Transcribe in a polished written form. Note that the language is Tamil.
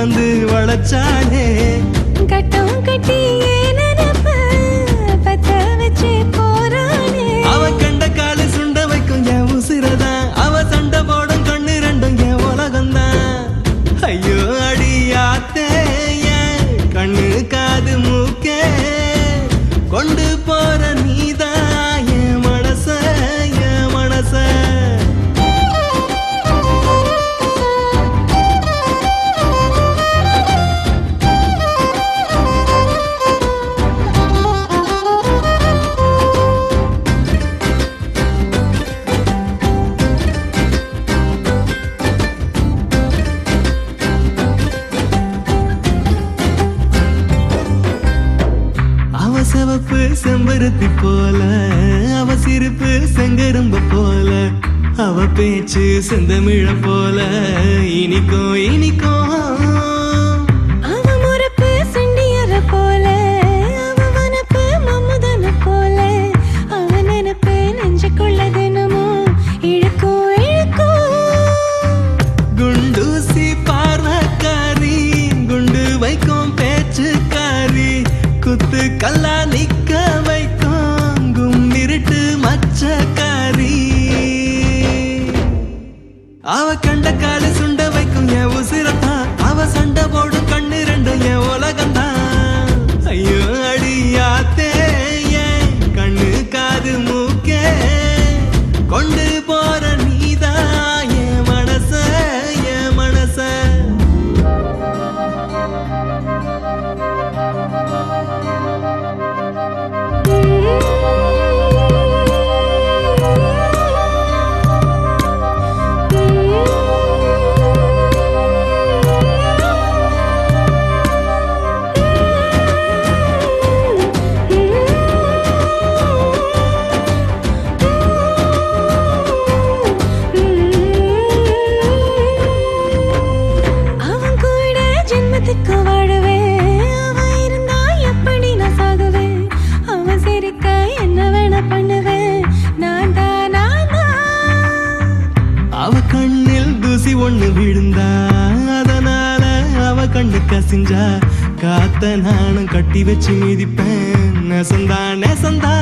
வந்து வளச்சானே கட்டம் கட்டி ஏனப்ப பத்த வச்சு போறானே அவ கண்ட காலு சுண்ட வைக்கும் என் உசிரதான் அவ சண்டை போடும் கண்ணு ரெண்டும் என் உலகம்தான் ஐயோ அடியாத்தே என் கண்ணு காது மூக்கே கொண்டு போற நீதான் என் மனச என் மனச சிவப்பு செம்பருத்தி போல அவ சிரிப்பு செங்கரும்ப போல அவ பேச்சு செந்தமிழ போல இனிக்கும் இனிக்கும் அவ முறப்பு சண்டியற போல அவ வனப்பு மம்முதன போல அவ நினைப்பு நெஞ்சுக்குள்ள தினமும் இழுக்கும் இழுக்கும் குண்டூசி பார்வக்காரி குண்டு வைக்கும் பேச்சுக்காரி குத்து கல்லா நிக்க வைக்கும் கும்மிருட்டு மச்சக்காரி அவ கண்ட காலு சுண்ட வைக்கும் என் உசிரத்தான் அவ சண்டை போடும் கண்ணு ரெண்டும் என் உலகம்தான் ஐயோ அடியாத்தே என் கண்ணு காது மூக்கே கொண்டு போற நீதான் என் மனச என் மனச அவ கண்ணில் தூசி ஒண்ணு விழுந்தா அதனால அவ கண்ணு கசிஞ்சா காத்த நானும் கட்டி வச்சு மிதிப்பேன் நெசந்தா நெசந்தா